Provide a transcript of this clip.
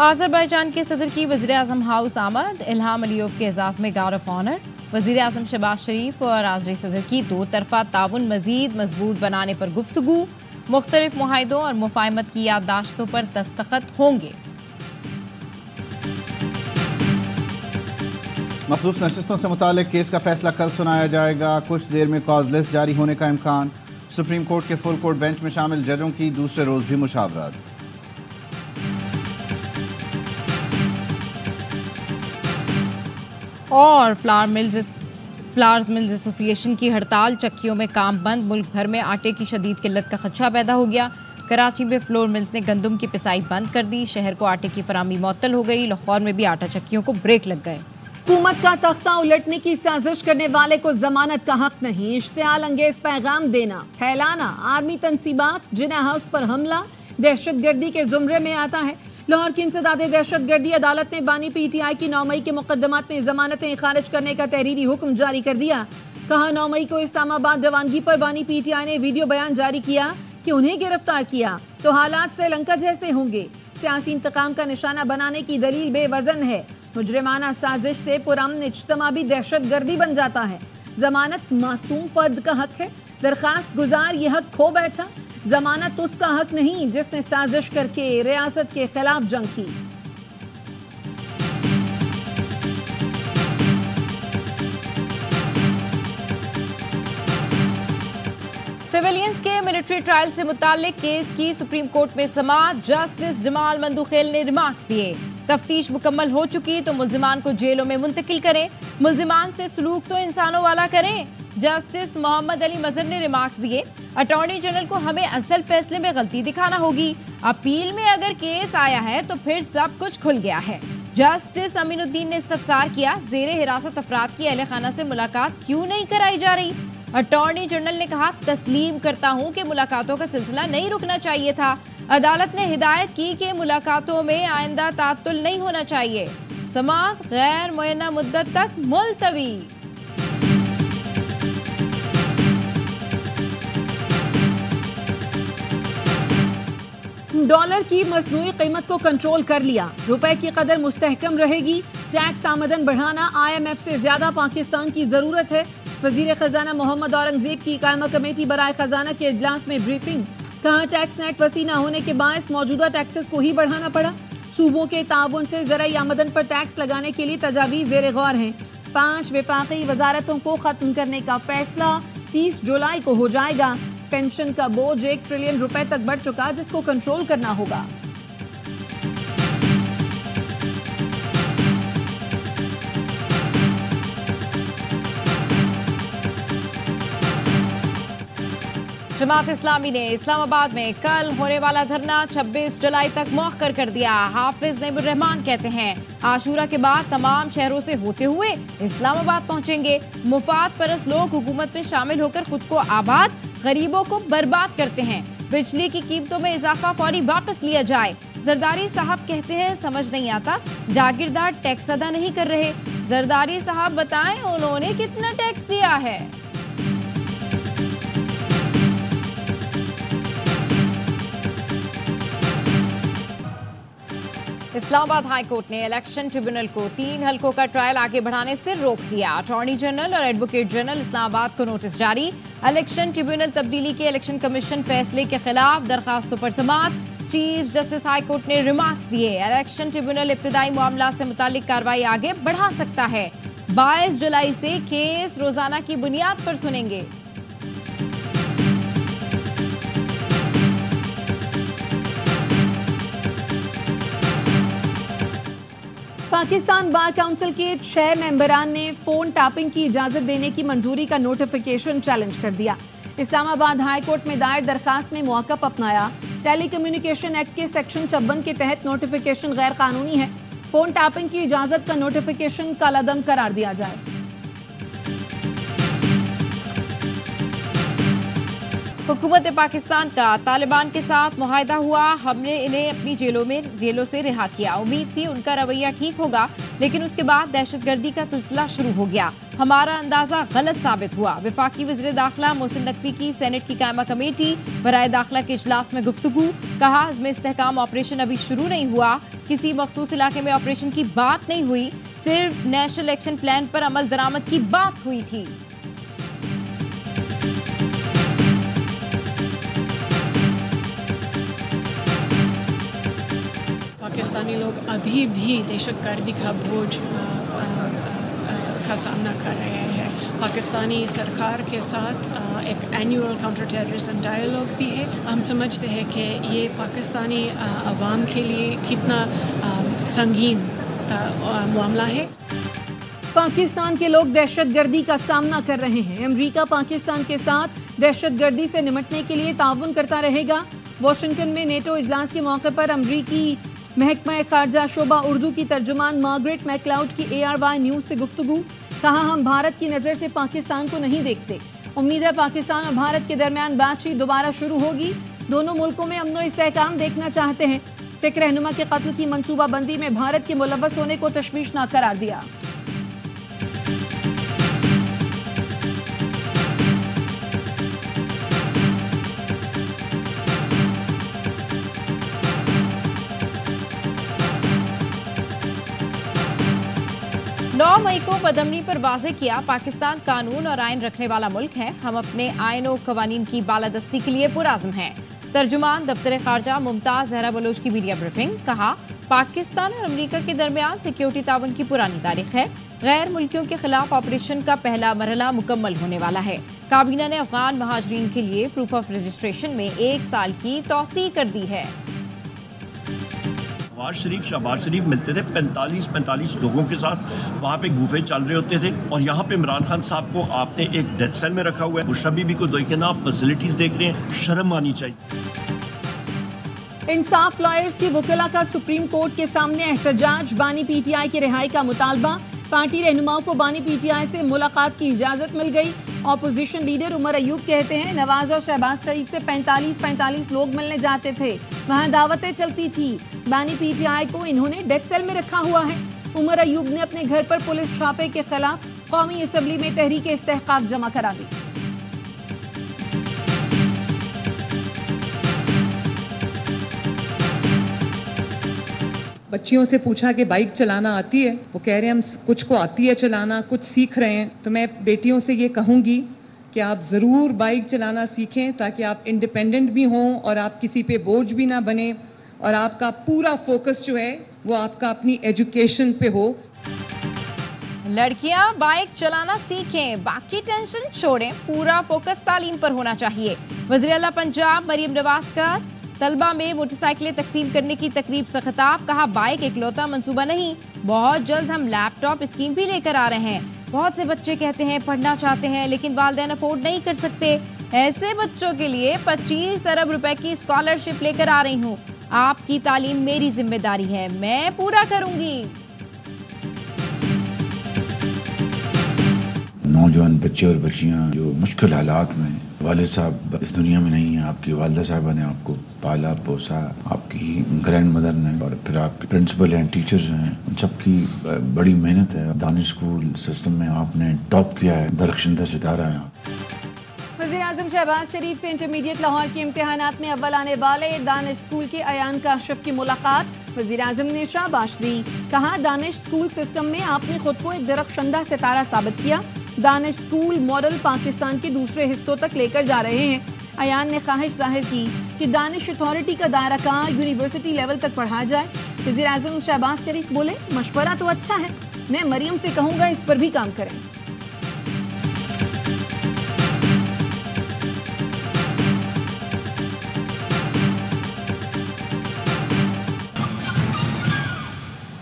Azerbaijan के सदर की वज़ीर-ए-आज़म हाउस आमद, इल्हाम अलीयोव के एजाज़ में गार्ड ऑफ ऑनर। वज़ीर-ए-आज़म शहबाज शरीफ और आज़री सदर की दो तरफ़ा ताउन मज़ीद मजबूत बनाने पर गुफ्तगू, मुख्तलिफ मुआहिदों और मुफाहमत की याददाश्तों पर दस्तखत होंगे। मखसूस नशिस्तों से मुतालिक केस का फैसला कल सुनाया जाएगा। कुछ देर में कॉज लिस्ट जारी होने का इम्कान। सुप्रीम कोर्ट के फुल कोर्ट बेंच में शामिल जजों की दूसरे रोज भी मुशावरत। और फ्लावर्स मिल्स एसोसिएशन की हड़ताल, चक्कियों में काम बंद। मुल्क भर में आटे की शदीद किल्लत का खदशा पैदा हो गया। कराची में फ्लोर मिल्स ने गंदम की पिसाई बंद कर दी। शहर को आटे की फरामी मुअत्तल हो गई। लाहौर में भी आटा चक्कियों को ब्रेक लग गए। हुकूमत का तख्ता उलटने की साजिश करने वाले को जमानत का हक नहीं। इश्तियाल अंगेज पैगाम देना, फैलाना, आर्मी तंसीबात, जिन्ना हाउस पर हमला दहशतगर्दी के जुमरे में आता है। लाहौर की इंसदादे दहशतगर्दी अदालत ने बानी PTI की 9 मई के मुकदमात में जमानतें खारिज करने का तहरीरी हुक्म जारी कर दिया। कहा 9 मई को इस्लामाबाद रवानगी पर बानी PTI ने वीडियो बयान जारी किया कि उन्हें गिरफ्तार किया तो हालात श्रीलंका जैसे होंगे। सियासी इंतकाम का निशाना बनाने की दलील बेवजन है। मुजरिमाना साजिश से पुरअमन इज्तिमा भी दहशतगर्दी बन जाता है। जमानत मासूम फर्द का हक है। दरखास्त गुजार ये हक खो बैठा। जमानत उसका हक नहीं जिसने साजिश करके रियासत के खिलाफ जंग की। सिविलियंस के मिलिट्री ट्रायल से मुताल्लिक केस की सुप्रीम कोर्ट में समाअत। जस्टिस जमाल मंदुखेल ने रिमार्क्स दिए। तफ्तीश मुकम्मल हो चुकी तो मुल्जिमान को जेलों में मुंतकिल करें। मुल्जिमान से सलूक तो इंसानों वाला करें। जस्टिस मोहम्मद अली मजहर ने रिमार्क्स दिए। अटॉर्नी जनरल को हमें असल फैसले में गलती दिखाना होगी। अपील में अगर केस आया है तो फिर सब कुछ खुल गया है। जस्टिस अमीनुद्दीन ने इस्तफसार किया, जेरे हिरासत अफराद की अहले खाना से मुलाकात क्यों नहीं कराई जा रही। अटॉर्नी जनरल ने कहा, तस्लीम करता हूं कि मुलाकातों का सिलसिला नहीं रुकना चाहिए था। अदालत ने हिदायत की कि मुलाकातों में आइंदा तातुल नहीं होना चाहिए। समाअत गैर मुय्यना मुद्दत तक मुलतवी। डॉलर की मसनूई कीमत को कंट्रोल कर लिया। रुपए की कदर मुस्तहकम रहेगी। टैक्स आमदन बढ़ाना IMF से ज्यादा पाकिस्तान की जरूरत है। वजीर खजाना मोहम्मद औरंगजेब की कायमा कमेटी बराए खजाना के इजलास में ब्रीफिंग। कहा, टैक्स नेट वसी न होने के बायस मौजूदा टैक्सेस को ही बढ़ाना पड़ा। सूबों के ताउन से ज़राई आमदन पर टैक्स लगाने के लिए तजावीज़ ज़ेर गौर हैं। 5 वफाकी वजारतों को खत्म करने का फैसला 30 जुलाई को हो जाएगा। पेंशन का बोझ 1 ट्रिलियन रुपए तक बढ़ चुका, जिसको कंट्रोल करना होगा। जमात इस्लामी ने इस्लामाबाद में कल होने वाला धरना 26 जुलाई तक मौखर कर दिया। हाफिज नईमुर रहमान कहते हैं, आशूरा के बाद तमाम शहरों से होते हुए इस्लामाबाद पहुंचेंगे। मुफाद परस्त लोग हुकूमत में शामिल होकर खुद को आबाद, गरीबों को बर्बाद करते हैं। बिजली की कीमतों में इजाफा फौरी वापस लिया जाए। जरदारी साहब कहते हैं, समझ नहीं आता जागीरदार टैक्स अदा नहीं कर रहे। जरदारी साहब बताएं, उन्होंने कितना टैक्स दिया है। इस्लामाबाद हाई कोर्ट ने इलेक्शन ट्रिब्यूनल को 3 हलकों का ट्रायल आगे बढ़ाने से रोक दिया। अटॉर्नी जनरल और एडवोकेट जनरल इस्लामाबाद को नोटिस जारी। इलेक्शन ट्रिब्यूनल तब्दीली के इलेक्शन कमीशन फैसले के खिलाफ दरखास्तों पर समाअत। चीफ जस्टिस हाई कोर्ट ने रिमार्क्स दिए। इलेक्शन ट्रिब्यूनल इब्तिदाई मामला से मुतालिक कार्रवाई आगे बढ़ा सकता है। 22 जुलाई से केस रोजाना की बुनियाद पर सुनेंगे। पाकिस्तान बार काउंसिल के 6 मेंबरान ने फोन टैपिंग की इजाजत देने की मंजूरी का नोटिफिकेशन चैलेंज कर दिया। इस्लामाबाद हाई कोर्ट में दायर दरखास्त में मौक़िफ़ अपनाया। टेली कम्युनिकेशन एक्ट के सेक्शन 56 के तहत नोटिफिकेशन गैर कानूनी है। फोन टैपिंग की इजाजत का नोटिफिकेशन कालादम करार दिया जाए। हुकूमत पाकिस्तान का तालिबान के साथ मुआहदा हुआ। हमने इन्हें अपनी जेलों से रिहा किया। उम्मीद थी उनका रवैया ठीक होगा, लेकिन उसके बाद दहशतगर्दी का सिलसिला शुरू हो गया। हमारा अंदाजा गलत साबित हुआ। वफाकी वज़ीर दाखिला मोहसिन नकवी की सेनेट की कायमा कमेटी बराए दाखिला के इजलास में गुफ्तगू। कहा, इसमें इस्तेहकाम ऑपरेशन अभी शुरू नहीं हुआ। किसी मखसूस इलाके में ऑपरेशन की बात नहीं हुई, सिर्फ नेशनल एक्शन प्लान पर अमल दरामद की बात हुई थी। पाकिस्तानी लोग अभी भी दहशतगर्दी का बोझ का सामना कर रहे हैं। पाकिस्तानी सरकार के साथ एक एनुअल काउंटर टेररिज्म डायलॉग भी है। हम समझते हैं कि ये पाकिस्तानी अवाम के लिए कितना संगीन मामला है। पाकिस्तान के लोग दहशतगर्दी का सामना कर रहे हैं। अमेरिका पाकिस्तान के साथ दहशतगर्दी से निपटने के लिए ताउन करता रहेगा। वाशिंगटन में नेटो इजलास के मौके पर अमरीकी महकमा खारजा शोबा उर्दू की तर्जुमान मार्गरेट मैकलाउड की ARY न्यूज़ से गुफ्तगू। कहा, हम भारत की नज़र से पाकिस्तान को नहीं देखते। उम्मीद है पाकिस्तान और भारत के दरमियान बातचीत दोबारा शुरू होगी। दोनों मुल्कों में अमन व इस्तेहकाम देखना चाहते हैं। सिख रहनुमा के कत्ल की मंसूबाबंदी में भारत के मुलव्वस होने को तशवीशनाक करार दिया। मई को बदअमनी पर वाज़ेह किया, पाकिस्तान कानून और आइन रखने वाला मुल्क है। हम अपने आइन और कवानीन की बालादस्ती के लिए पुरआज़म हैं। तर्जुमान दफ्तर खारजा मुमताज जहरा बलोच की मीडिया ब्रीफिंग। कहा, पाकिस्तान और अमेरिका के दरमियान सिक्योरिटी ताउन की पुरानी तारीख है। गैर मुल्कियों के खिलाफ ऑपरेशन का पहला मरहला मुकम्मल होने वाला है। काबीना ने अफगान महाजरीन के लिए प्रूफ ऑफ रजिस्ट्रेशन में 1 साल की तौसीह कर दी है। शहबाज शरीफ मिलते थे 45 लोगों के साथ, वहाँ पे गुफे चल रहे होते थे। और यहाँ पे इमरान खान साहब को आपने एक डेथ सेल में रखा हुआ है। बुशरा बीबी को देखे ना, आप फैसिलिटीज देख रहे हैं, शर्म आनी चाहिए। इंसाफ लॉयर्स की वकीला का सुप्रीम कोर्ट के सामने एहतजाज। बानी PTI की रिहाई का मुतालबा। पार्टी रहनुमाओं को बानी PTI से मुलाकात की इजाजत मिल गई। ऑपोजिशन लीडर उमर अयूब कहते हैं, नवाज और शहबाज शरीफ से 45 लोग मिलने जाते थे, वहां दावतें चलती थी। बानी PTI को इन्होंने डेथ सेल में रखा हुआ है। उमर अयूब ने अपने घर पर पुलिस छापे के खिलाफ कौमी असम्बली में तहरीक इस्तेहकाक जमा करा दी। बच्चियों से पूछा कि बाइक चलाना आती है, वो कह रहे हैं हम कुछ को आती है चलाना, कुछ सीख रहे हैं। तो मैं बेटियों से ये कहूँगी कि आप ज़रूर बाइक चलाना सीखें ताकि आप इंडिपेंडेंट भी हों और आप किसी पे बोझ भी ना बने, और आपका पूरा फोकस जो है वो आपका अपनी एजुकेशन पे हो। लड़कियां बाइक चलाना सीखें, बाकी टेंशन छोड़ें, पूरा फोकस तालीम पर होना चाहिए। वज़ीर आला पंजाब मरियम नवाज का तलबा में मोटरसाइकिलें तकसीम करने की तकरीब से खिताब। कहा, बाइक इकलौता मंसूबा नहीं, बहुत जल्द हम लैपटॉप स्कीम भी लेकर आ रहे हैं। बहुत से बच्चे कहते हैं पढ़ना चाहते हैं लेकिन वालिदैन अफोर्ड नहीं कर सकते। ऐसे बच्चों के लिए 25 अरब रुपए की स्कॉलरशिप लेकर आ रही हूँ। आपकी तालीम मेरी जिम्मेदारी है, मैं पूरा करूंगी। नौजवान बच्चे और बच्चियां जो मुश्किल हालात में, वालिद साहब इस दुनिया में नहीं है, आपकी वालिदा साहबा ने आपको पाला पोसा, आपकी ग्रैंड मदर ने, और फिर आपके प्रिंसिपल हैं, टीचर्स हैं, उन सबकी बड़ी मेहनत है। दानिश स्कूल सिस्टम में आपने टॉप किया है, दरख्शंदा सितारा है। वज़ीर आज़म शहबाज शरीफ से इंटरमीडिएट लाहौर के इम्तिहानात में अव्वल आने वाले दानिश स्कूल के अयान काशिफ की मुलाकात। वज़ीर आज़म ने शाबाश दी। कहा, दानिश स्कूल सिस्टम में आपने खुद को एक दरख्शंदा सितारा साबित किया। दानिश स्कूल मॉडल पाकिस्तान के दूसरे हिस्सों तक लेकर जा रहे हैं। अयान ने ख्वाहिश जाहिर की कि दानिश अथॉरिटी का दायरा कार यूनिवर्सिटी लेवल तक बढ़ाया जाए। वज़ीर आज़म शहबाज शरीफ बोले, मशवरा तो अच्छा है, मैं मरियम से कहूँगा इस पर भी काम करें।